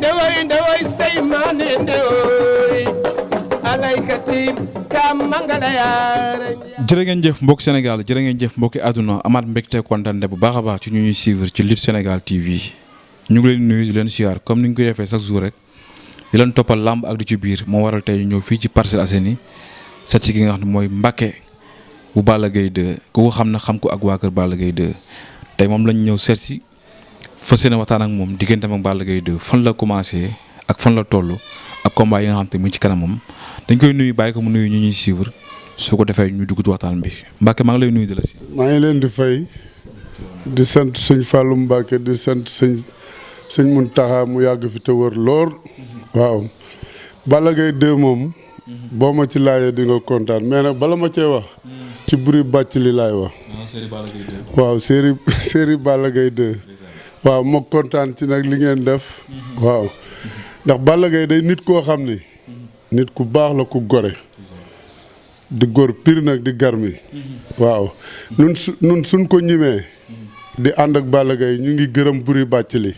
ndewoy seymane ndewoy alaykati kam mangala yaara. jërë ngeen jëf mbokki Sénégal jërë ngeen jëf mbokki àdduna amaat mbégte kontaan bu baax a baax ci ñu ñuy suivre ci Lutte Sénégal TV ñu ngi leen nuyu di leen siyaar comme ni ñu koy defee chaque jour rek di leen toppal làmb ak du ci biir moo waral tey ñu ñëw fii ci Parcelles Assainies set si ki nga xam ne mooy Mbacké bu Balla Gaye 2 ku ko xam na xam ko ak waa kër Balla Gaye 2 tey moom lañ ñëw seet si fas yéene waxtaan ak moom digganteem ak Balla Gaye 2 fan la commencé ak fan la toll ak combat yi nga xam te mu ci kanamam dañ koy nuyu bàyyi ko mu nuyu ñu ñuy suivre su ko defee ñu dugg ci waxtaan bi Mbacké maa ngi lay nuyu di la si. maa ngi leen di fay di sant sëñ Fallou Mbacké di sant sëñ Mountakha mu yàgg fi te wër lool. waaw Balla Gaye 2 moom. boo ma ci laajee di nga kontaan mais nag bala ma cee wax. ci buri bàcc li laay wax. waaw série Balla Gaye 2. waaw ma kontaan ci nag li ngeen def. waaw ndax Balla Gaye day nit koo xam ni. nit ku baax la ku gore. di góor pire nag di garmi. waaw nun suñ ko ñimee. di ànd ak Balla Gaye ñu ngi gërëm buri bàcc li.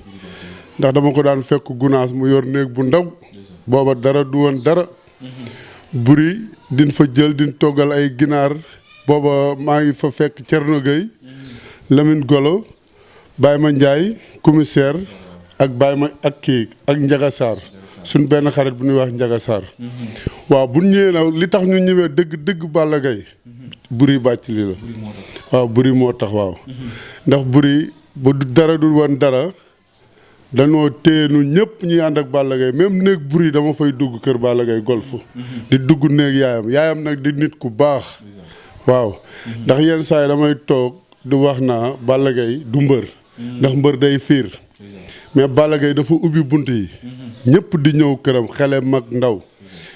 ndax dama ko daan fekk gunaas mu yor néeg bu ndaw. booba dara du woon dara. buri din fa jël din toggal ay ginaar. booba maa ngi fa fekk Thierno Gueye. Lamine Golo. Baye Ma Ndiaye commissaire. ak Baye Ma ak kii ak Ndiaga Sarr. suñ benn xarit bu ñuy wax Ndiaga Sarr. waaw bu ñëwee nag li tax ñu ñëwee dëgg Balla Gaye. buri bàcc li la. waaw buri moo tax waaw. ndax buri ba dara du woon dara. dañoo téye nu ñëpp ñuy ànd ak Balla Gaye même néeg buri dama fay dugg kër Balla Gaye golf di dugg néeg yaayam nag di nit ku baax. waaw ndax yenn saa yi damay toog di wax naa Balla Gaye du mbër. ndax mbër day fiir mais Balla Gaye dafa ubbi bunt yi. ñëpp di ñëw këram xele mag ndaw.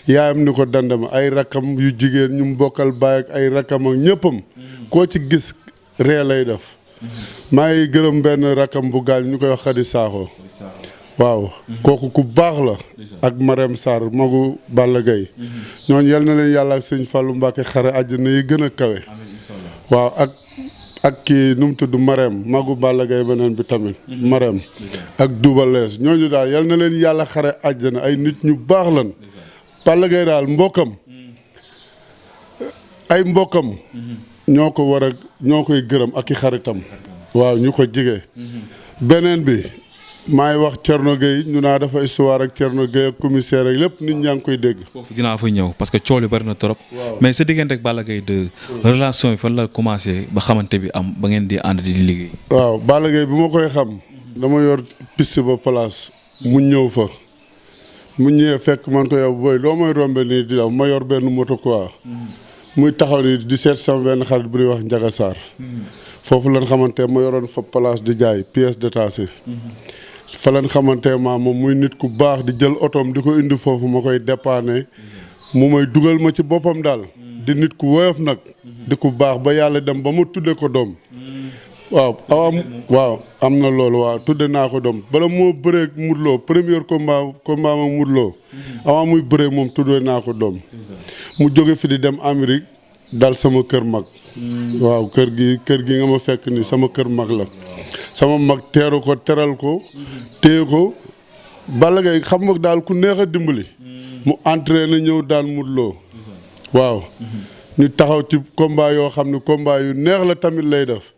yaayam ni ko dandama ay rakkam yu jigéen ñu mu bokkal baay ak ay rakkam ak ñëppam. koo ci gis ree lay def. maa ngi gërëm benn rakkam bu gaañ ñu koy wax Xadi Saaxo. waaw kooku ku baax la. ak Marème Sarr magu Balla Gaye. ñooñu yal na leen yàlla ak sëñ Fallou Mbacké xare àjjana yi gën a kawe. waaw ak kii nu mu tudd Marème magu Balla Gaye beneen bi tamit. Marème ak Double Less ñooñu daal yal na leen yàlla xare àjjana ay nit ñu baax lan. Balla Gaye daal mbokkam ay mbokkam. ñoo ko war a ñoo koy gërëm ak i xaritam. waaw ñu ko jige. beneen bi maay wax Thierno Gueye ñu naa dafa histoire ak Thierno Gueye ak commissaire ak lépp nit ñaa ngi koy dégg. foofu dinaa fa ñëw parce que coow li bari na trop. mais sa diggante ak Balla Gaye 2 relation yi fan la commencé ba xamante bi am ba ngeen di ànd di liggéey. waaw Balla Gaye bi ma koy xam dama yor piste ba place mu ñëw fa mu ñëwee fekk man ko yow booy loo may rombe nii di daw ma yor benn moto quoi. muy taxaw ni di seet sama benn xarit bu ñuy wax Ndiaga Sarr. foofu lañ xamante ma yoroon fa place di jaay pièce détachée. fa lañ xamante ma moom muy nit ku baax di jël otoom di ko indi foofu ma koy dépanner. mu may dugal ma ci boppam daal. di nit ku woyof nag. di ku baax ba yàlla dem ba mu tudde ko doom. waaw am na loolu waaw tudde naa ko doom bala moo bëree Modou Lo premier combat ma Modou Lo. avant muy bëree moom tudde naa ko doom. mu jóge fi di dem Amérique dal sama kër mag. waaw kër gi nga ma fekk ni sama kër mag la. sama mag teeru ko teral ko. téye ko. Balla Gaye xam nga daal ku neex a dimbali. mu entraîné ñëw daan Modou Lo. waaw. ñu taxaw ci combat yoo xam ne combat yu neex la tamit lay def.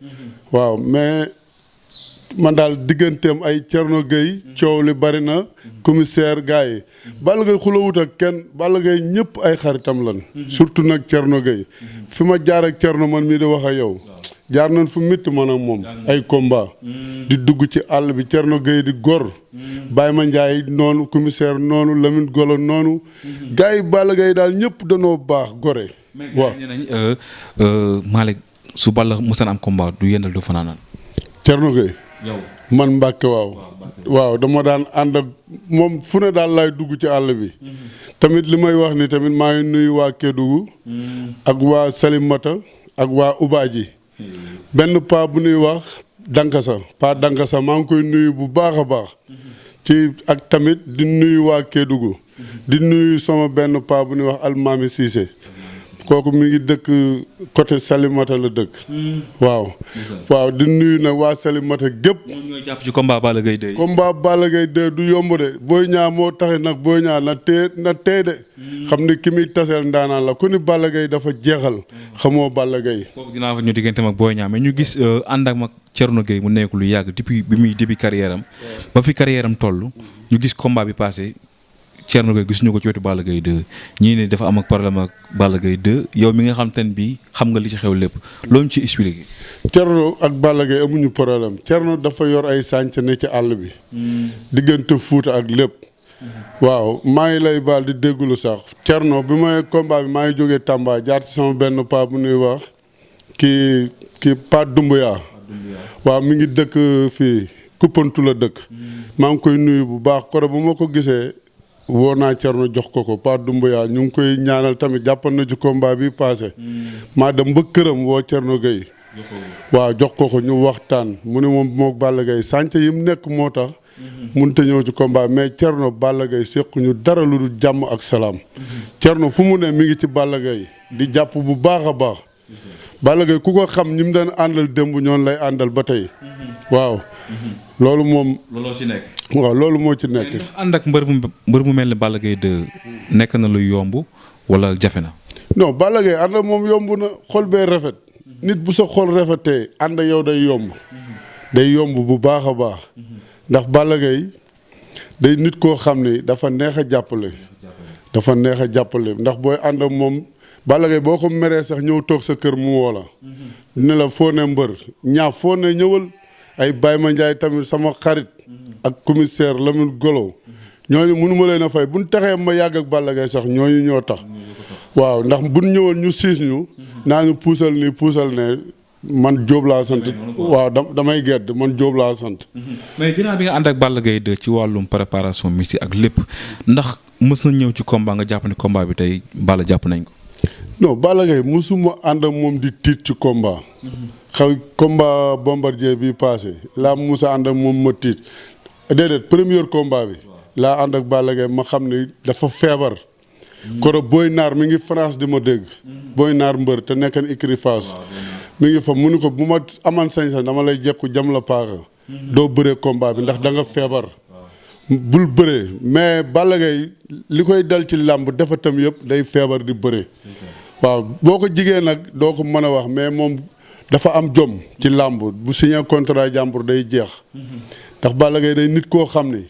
waaw mais man daal digganteem ay Thierno Gueye coow li bari na. commissaire gars yi. Balla Gaye xulawut ak kenn Balla Gaye ñëpp ay xaritam lan. surtout nag Thierno Gueye. fi ma jaar ak Thierno man mii di wax ak yow. jaar nañ fu métti man ak moom. ay combat di dugg ci àll bi Thierno Gueye di gor. Baye Ma Ndiaye noonu commissaire noonu Lamine Golo noonu. gars yi Balla Gaye daal ñëpp danoo baax gore. waaw mais nee nañ Malick su Balla mësaan am combat du yendal du fanaanal. Thierno Gueye. yow man Mbacké waaw dama daan ànd ak moom fu ne daal laay dugg ci àll bi. tamit li may wax ni tamit maa ngi nuyu waa Kédougou. ak waa Salimata ak waa Ubaaji. benn paa bu ñuy wax Dankasa maa ngi koy nuyu bu baax a baax. ci ak tamit di nuyu waa Kédougou. di nuyu sama benn paa bu ñuy wax Almami Cissé. kooku mi ngi dëkk côté Salimata la dëkk. waaw. waaw di nuyu nag waa Salimata gépp. ñoom ñooy jàpp ci combat Balla Gaye 2. combat Balla Gaye 2 du yomb de Boy Niang moo taxit nag Boy Niang na tee de. xam ni ki muy taseel ndaanaan la ku ni Balla Gaye dafa jeexal. xamoo Balla Gaye. foofu dinaa fa ñu diggante mag Boy Niang mais ñu gis ànd ak mag Thierno Gueye mu nekk lu yàgg depuis bi muy début carrière am. ba fi carrière am toll. ñu gis combat bi passé. Thierno Gueye gisuñu ko ci wetu Balla Gaye 2 ñii ne dafa am ak problème ak Balla Gaye 2 yow mi nga xam te ne bii xam nga li ci xew lépp loolu ñu ci expliqué. Thierno ak Balla Gaye amuñu problème Thierno dafa yor ay sànc ne ci àll bi. diggante Fuuta ak lépp. waaw maa ngi lay baal di déggulu sax Thierno bi may combat bi maa ngi jógee Tamba jaar ci sama benn paa bu nuy wax kii Pa Dumbuya. waaw mi ngi dëkk fii Kuppantu la dëkk. maa ngi koy nuyu bu baax koro bu ma ko gisee. woo naa Thierno jox ko Pa Dumbuya ñu ngi koy ñaanal tamit jàppan na ci combat bi passé. maa dem ba këram woo Thierno Gueye. waaw jox ko ñu waxtaan mu ne moom moog Balla Gaye sànc yi mu nekk moo tax. mënut a ñëw ci combat mais Thierno Balla Gaye séquñu dara lu dul jàmm ak salaam. Thierno fu mu ne mi ngi ci Balla Gaye di jàpp bu baax a baax. Balla Gaye ku ko xam ñi mu daan àndal démb ñoon lay àndal ba tey. waaw. loolu moom. looloo ci nekk. waaw loolu moo ci nekk. ànd ak mbër mu mel ne Balla Gaye 2 nekk na lu yomb wala jafe na. non Balla Gaye ànd ak moom yomb na xol bee rafet. nit bu sa xol rafetee ànd ak yow day yomb. day yomb bu baax a baax. ndax Balla Gaye day nit koo xam ni dafa neex a jàppale. dafa neex a jàppale ndax booy ànd ak moom Balla Gaye boo ko meree sax ñëw toog sa kër mu woo la. ne la foo ne mbër ñaaf foo ne ñëwal. ay Baye Ma Ndiaye tamit sama xarit ak commissaire Lamine Golo ñooñu mënu ma leen a fay buñ taxee ma yàgg ak Balla Gaye sax ñooñu ñoo tax waaw ndax buñ ñëwoon ñu siis ñu naa ñu puusal nii puusal ne man Diop laa sant waaw damay gedd man Diop laa sant. mais ginnaaw bi nga ànd ak Balla Gaye 2 ci wàllum préparation mystique ak lépp ndax mës na ñëw ci combat nga jàpp ne combat bi tey Balla jàpp nañ ko. non Balla Gaye mosuma ànd ak moom di tiit ci combat. xaw combat Bombardier bi passé laa musa ànd ak moom ma tiit déedéet premier combat bi laa ànd ak Balla Gaye ma xam ni dafa feebar. koro Boy Naar mi ngi France di ma dégg. Boy Naar mbër te nekkan écurie Fass mi ngi fa mu ni ko bu ma aman sañ-sañ dama lay jekku jam la paaka. doo bëree combat bi ndax da nga feebar. bul bëree mais Balla Gaye li koy dal ci làmb dafa tam yëpp day feebar di bëree. waaw boo ko jigee nag doo ko mën a wax mais moom dafa am jom ci làmb bu signé contrat jàmbur day jeex. ndax Balla Gaye day nit koo xam ni.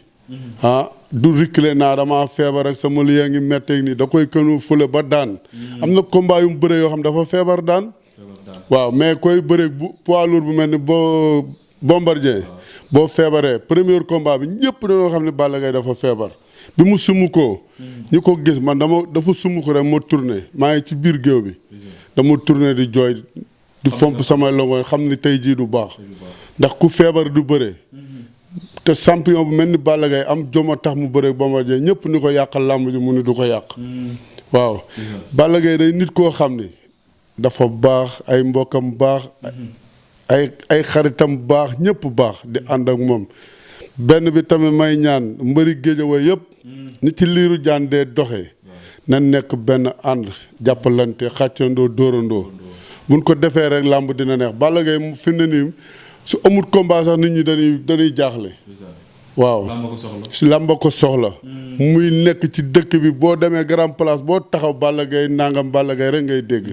du reculer naa dama feebar ak sama liy ngi métteeg nii da koy kënu fule ba daan. am na combat yu mu bëree yoo xam dafa feebar daan. waaw mais koy bëreeg bu poids lourd bu mel ni boo Bombardier. boo feebaree premier combat bi ñëpp dañoo xam ne Balla Gaye dafa feebar. bi mu sumu ko ñu ko gis man dafa sumu ko rek ma tourné maa ngi ci biir géew bi. dama tourné di jooy di fomp samay longoñ xam ni tey jii du baax. ndax ku feebar du bëree. te champion bu mel ni Balla Gaye am joma tax mu bëreeg Bombardier ñëpp ni ko yàqal làmb ji mu ni du ko yàq. waaw Balla Gaye day nit koo xam ni dafa baax ay mbokkam baax. ay xaritam baax ñëpp baax di ànd ak moom. benn bi tamit may ñaan mbëri Géejawaay yëpp. ni ci liiru jaan dee doxee. na nekk benn ànd jàppalante xàccandoo dóorandoo. buñ ko defee rek làmb dina neex Balla Gaye fi mu ne nii su amut combat sax nit ñi dañuy jaaxle. waaw làmba ko soxla. muy nekk ci dëkk bi boo demee grand place boo taxaw Balla Gaye nangam Balla Gaye rek ngay dégg.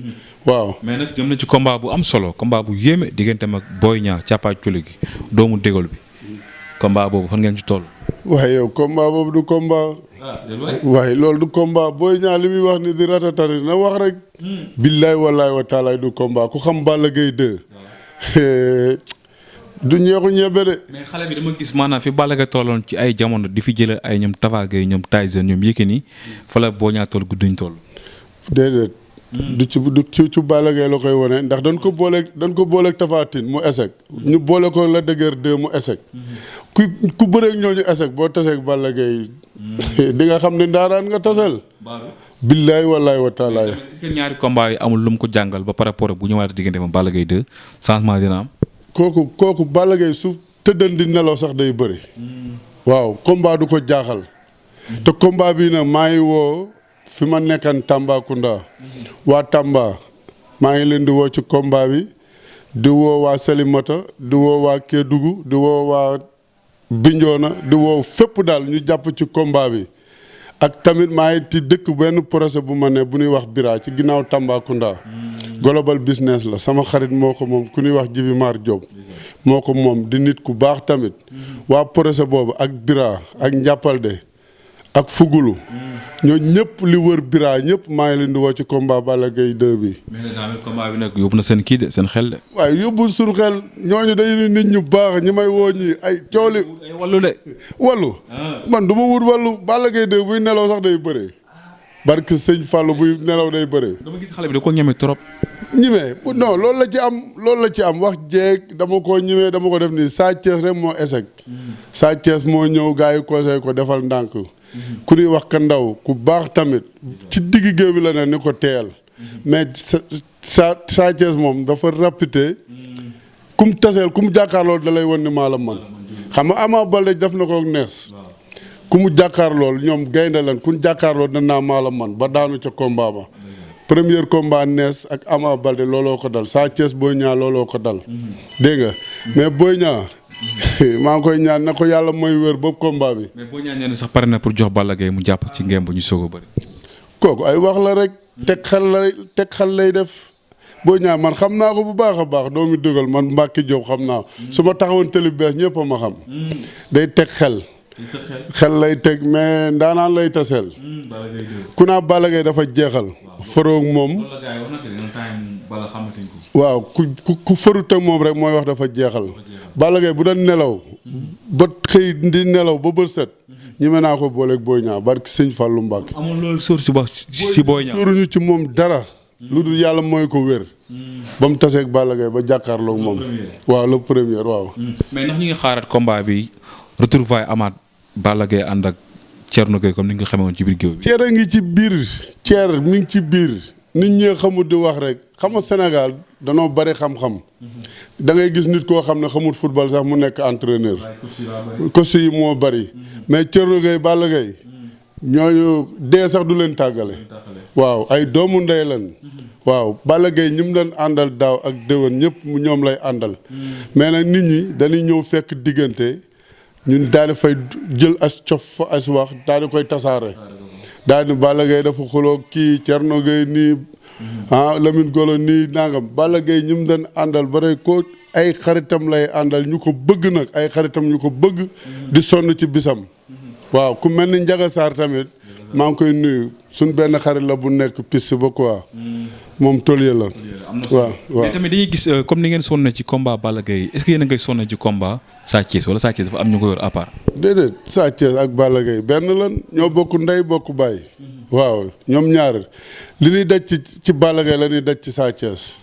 waaw mais nag jëm na ci combat bu am solo combat bu yéeme digganteem ak Boy Niang càppaaculi gi doomu dégol bi combat boobu fan ngeen ci toll. waaye yow combat boobu du combat. waaye loolu du combat Boy Niang li muy wax ni di ratatati na wax rek. billaay wallaay wa taalaay du combat ku xam Balla Gaye 2. du ñeexu ñebe de. mais xale bi dama gis maanaam fi Balla Gaye tolloon ci ay jamono di fi jëlee ay ñoom Tapha Gueye ñoom Tyson ñoom Yékini fa la Boy Niang toll gudduñ toll. déedéet. du ci Balla Gaye la koy wane ndax dañ ko booleeg Tapha Tine mu échec. ñu boole ko la dëgër 2 mu échec. ku bëreeg ñooñu échec boo taseeg Balla Gaye di nga xam ne ndaanaan nga tasel. billaay wallaay wa taalaay. est-ce que ñaari combat yi amul lu mu ko jàngal ba par rapport bu ñëwaat diggante ma Balla Gaye 2 changement dina am. kooku Balla Gaye suuf tëddan di nelaw sax day bëri. waaw combat du ko jaaxal. te combat bii nag maa ngi woo fi ma nekkan Tambacounda waa Tamba maa ngi leen di woo ci combat bi di woo waa Salimata di woo waa Kédougou di woo waa Bignona di woo fépp daal ñu jàpp ci combat bi ak tamit maa ngi ci dëkk benn projet bu ma ne bu ñuy wax Bira ci ginnaaw Tambacounda global business la sama xarit moo ko moom ku ñuy wax Jibi Mar Diop moo ko moom di nit ku baax tamit waa projet boobu ak Bira ak Njàppalde ak Fugulu ñoo ñëpp li wër Bira ñëpp maa ngi leen di woo ci combat Balla Gaye 2 bi. mais nag combat bi nag yóbbu na seen kii de seen xel de. waaye yóbbu suñu xel ñooñu dañuy nit ñu baax ñi may woo ñi ay cooli. ay wallu de. wallu man du ma wut wallu Balla Gaye 2 buy nelaw sax day bëree. barke sëñ Fallou buy nelaw day bëree. dama gis xale bi da ko ñeme trop. ñime non loolu la ci am wax jeeg dama ko ñimee dama ko def nii Sa Thiès rek moo échec. Sa Thiès moo ñëw gars yi conseil ko defal ndànk. ku ñuy wax ka ndaw ku baax tamit ci digg géew bi la ne ni ko teel mais Sa Thiès moom dafa rapide kum taseel kum jàkkaarlool da lay wan ni maa la man xam nga Ama Baldé def na ko ak nees ku mu jàkkaarlool ñoom gaynde lan kun jàkkaarlool danaa maa la man ba daanu ca combat ba premier combat nees ak Ama Baldé looloo ko dal Sa Thiès Boy Niang looloo ko dal dégg nga mais Boy Niang maa ngi koy ñaan na ko yàlla mooy wér boobu combat bi. mais Boy Niang ñenn sax pare na pour jox Balla Gaye mu jàpp ci ngeen bu ñu soog a bëri. kooku ay wax la rek. teg xel lay def. Boy Niang man xam naa ko bu baax a baax doomi dugal man Mbacke Diop xam naa su ma taxawoon télé bees ñëpp a ma xam. day teg xel. xel lay teg mais ndaanaan lay taseel. ku naa Balla Gaye dafa jeexal. faroog moom. waaw ku farute moom rek mooy wax dafa jeexal. Balla Gaye bu doon nelaw. ba xëy di nelaw ba bët set. ñeme naa ko booleeg Boy Niang barki sëñ Fallou Mbacke. amul loolu sóor si Boy Niang. sóoruñu ci moom dara. lu dul yàlla mooy ko wér. ba mu taseeg Balla Gaye ba jàkkaarloog moom. waaw le premier waaw. mais ndax ñi ngi xaaraat combat bi retrouvaille amaat Balla Gaye ànd ak Thierno Gueye comme ni nga ko xamee woon ci biir géew bi. Thierno ngi ci biir. Thierno mi ngi ci biir. nit ñi xamul di wax rek xam nga Sénégal danoo bari xam-xam. da ngay gis nit koo xam ne xamul football sax mu nekk entraîneur. coach yi moo bari. mais Thierno Gueye Balla Gaye ñooñu dee sax du leen tàggale. waaw ay doomu ndey lan. waaw Balla Gaye ñi mu doon àndal daaw ak déwén ñëpp ñoom lay àndal. mais nag nit ñi dañuy ñëw fekk diggante ñun daal di fay jël as cof fa as wax daal di koy tasaare. daal di Balla Gaye dafa xuloo kii Thierno Gueye nii Lamine Golo nii nangam Balla Gaye ñi mu doon àndal ba tey ko ay xaritam lay àndal ñu ko bëgg nag ay xaritam ñu ko bëgg di sonn ci bisam. waaw ku mel ni Ndiaga Sarr tamit maa ngi koy nuyu suñ benn xarit la bu nekk piste ba quoi moom tôlier la. waaw mais tamit dañuy gis comme ni ngeen sonné ci combat Balla Gaye est-ce que yéen a ngay sonné ci combat Sa Thiès wala Sa Thiès dafa am ñu ko yor à part. déedéet Sa Thiès ak Balla Gaye benn lan ñoo bokk ndey bokk baay. waaw ñoom ñaar li ñuy daj ci Balla Gaye la ñuy daj ci Sa Thiès.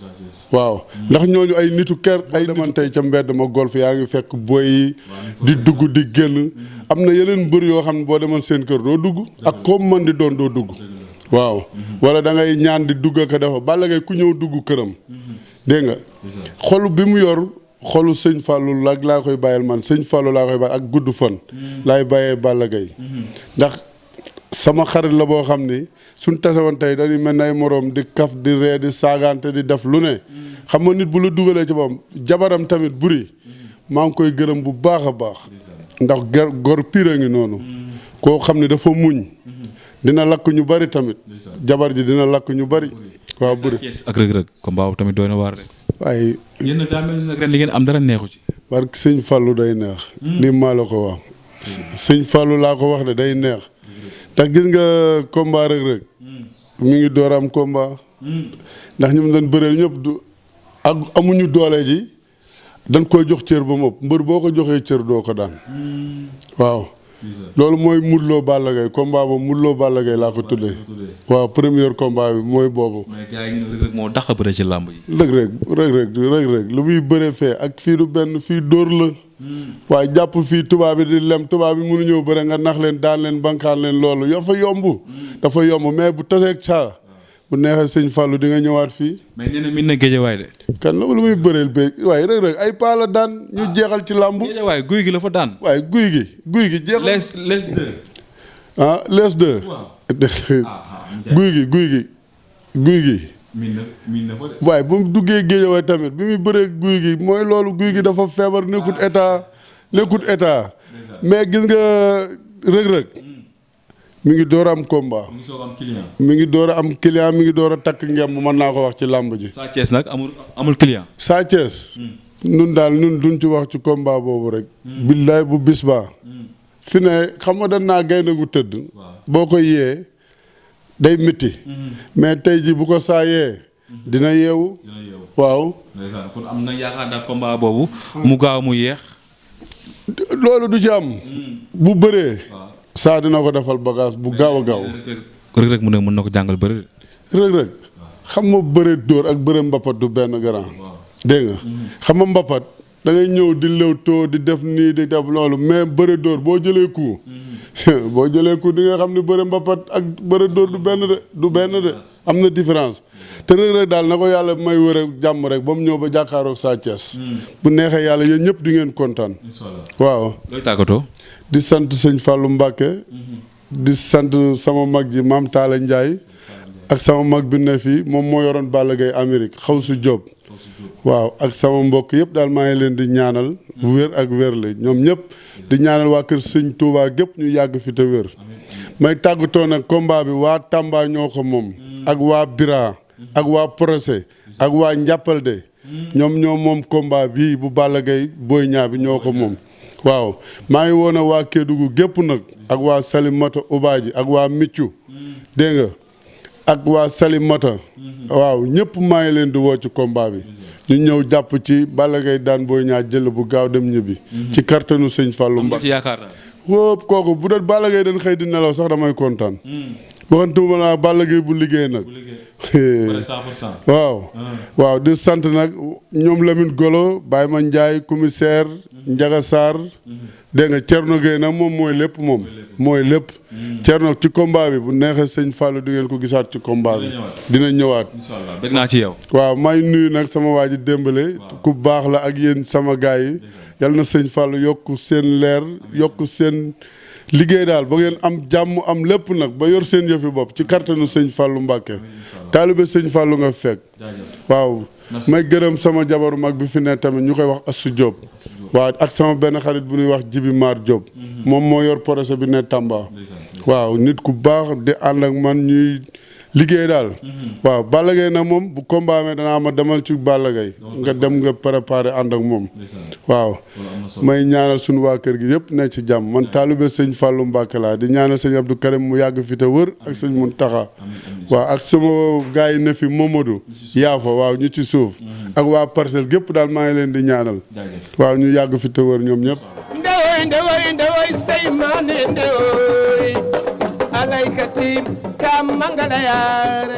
waaw ndax ñooñu ay nitu kër ay deman tey ca mbedd ma golf yaa ngi fekk boy yi di dugg di génn am na yeneen mbër yoo xam ne boo demoon seen kër doo dugg ak koo mën di doon doo dugg waaw wala da ngay ñaan di dugg ak a defa Balla Gaye ku ñëw dugg këram dégg nga xolu bi mu yor xolu sëñ Fallou laa koy bàyyil man sëñ Fallou laa koy bàyyil ak gudd fan laay bàyyee Balla Gaye ndax sama xarit la boo xam ni suñ tasewoon tey dañuy mel ne ay moroom di kaf di ree di saagante di def lu ne xam nga nit bu la dugalee ci boppam jabaram tamit buri maa ngi koy gërëm bu baax a baax ndax gor pire ngi noonu koo xam ne dafa muñ dina lakk ñu bari tamit jabar ji dina lakk ñu bari waaw buri ak rëg-rëg combat boobu tamit doy na waar de. waaye yéen daa mel nag ren li ngeen am dara neexu ci. parce que sëñ Fallou day neex lii maa la ko wax sëñ Fallou laa ko wax de day neex ndax gis nga combat rëg-rëg mi ngi door am combat ndax ñu mu doon bëreel ñëpp du ak amuñu doole ji dañ koy jox cër ba moom mbër boo ko joxee cër doo ko daan waaw loolu mooy Modou Lo Balla Gaye combat ba Modou Lo Balla Gaye laa ko tuddee waaw premier combat bi mooy boobu. mais gars yi rëg-rëg moo dàq bëre ci làmb yi. rëg-rëg lu muy bëre fee ak fii du benn fii dóor la. waaye jàpp fii tubaab bi di lem tubaab bi mënu ñëw bëre nga nax leen daan leen bankaan leen loolu dafa yomb. dafa yomb mais bu taseeg saa bu neexee sëñ Fallou di nga ñëwaat fii. mais ñeneen min na géejewaay de. kan la lu muy bëreel ba waaye rëg-rëg ay paa la daan ñu jeexal ci làmb. géejewaay guy gi la fa daan. waaye guy gi jeexal. les deux. les deux. guy gi. waaye bu mu duggee Géejawaay tamit bi muy bëree guy gi mooy loolu guy gi dafa feebar nekkut état mais gis nga rëg-rëg mi ngi door a am combat. mi ngi door a am client mi ngi door a takk ngemb mën naa ko wax ci làmb ji. Sa Thiès nag amul client. Sa Thiès. nun daal nun duñ ci wax ci combat boobu rek. billaay bu bis baa. fi ne xam nga dañ naa gaynde gu tëdd. boo ko yee day métti. mais tey ji bu ko saa yee. dina yeewu. waaw. kon am na yaakaar daal combat boobu. mu gaaw mu yeex. loolu du ci am. bu bëree. saa dina ko defal bagage bu gaaw a gaaw. Rëg-Rëg mu ne mën na ko jàngal bëri. Rëg-Rëg xam nga bëre dóor ak bëre mbapat du benn grand. dégg nga xam nga mbapat da ngay ñëw di lewtoo di def nii di def loolu mais bëre dóor boo jëlee coup. boo jëlee coup di nga xam ne bëre mbapat ak bëre dóor du benn de am na différence. te Rëg-Rëg daal na ko yàlla may wër ak jàmm rek ba mu ñëw ba jàkkaaroog Sa Thiès. bu neexee yàlla yéen ñëpp di ngeen kontaan. waaw. looy tàggatoo. di sant sëñ Fallou Mbacke. di sant sama mag ji maam Talla Ndiaye. ak sama mag bi ne fii moom moo yoroon Balla Gaye Amérique xaw su Diop. waaw ak sama mbokk yëpp daal maa ngi leen di ñaanal. wér ak wér la ñoom ñëpp. di ñaanal waa kër sëñ Touba gépp ñu yàgg fi te wér. may tàggatoo nag combat bi waa Tamba ñoo ko moom. ak waa Bira. ak waa Procès. ak waa Njàppalde. ñoom moom combat bii bu Balla Gaye Boy Niang bi ñoo ko moom. waaw maa ngi woon waa Kédougou gépp nag ak waa Salimata Obaaji ak waa Miccu dégg nga ak waa Salimata waaw ñëpp maa ngi leen di woo ci combat bi ñu ñëw jàpp ci Balla Gaye daan Boy Niang jël bu gaaw dem ñibbi ci kartanu sëñ Fallou Mbacké wóop kooku bu dee Balla Gaye dañ xëy di nelaw sax damay kontaan waxantuma laa Balla Gaye bu liggéey nag waaw di sant nag ñoom Lamine Golo Baye Ma Ndiaye commissaire Ndiaga Sarr dégg nga Thierno Gueye nag moom mooy lépp Thierno ci combat bi bu neexee sëñ Fallou di ngeen ko gisaat ci combat bi dina ñëwaat bëgg naa ci yow waaw may nuyu nag sama waa ji Dembélé ku baax la ak yéen sama gars yi yal na sëñ Fallou yokk seen leer yokk seen liggéey daal ba ngeen am jàmm am lépp nag ba yor seen yëfi bopp ci kartanu sëñ Fallou Mbacké taalibe sëñ Fallou nga fekk waaw may gërëm sama jabaru mag bi fi ne tamit ñu koy wax Assou Diop waaw ak sama benn xarit bu ñuy wax Jibi Mar Diop moom moo yor projet bi ne Tamba waaw nit ku baax di ànd ak man ñuy liggéey daal waaw Balla Gaye nag moom bu combat amee danaa ma demal ci Balla Gaye nga dem nga préparer ànd ak moom waaw may ñaanal suñu waa kër gi yëpp ne ci jàmm man taalibe sëñ Fallou Mbacké laa di ñaanal sëñ Abdou Karim mu yàgg fi te wër ak sëñ Mountakha waaw ak sama gars yi ne fi Momadou Yaafa waaw ñu ci suuf ak waa Parcelles gépp daal maa ngi leen di ñaanal waaw ñu yàgg fi te wër ñoom ñëpp ndewoy say maane ndewoy alaykati kam mangala yaara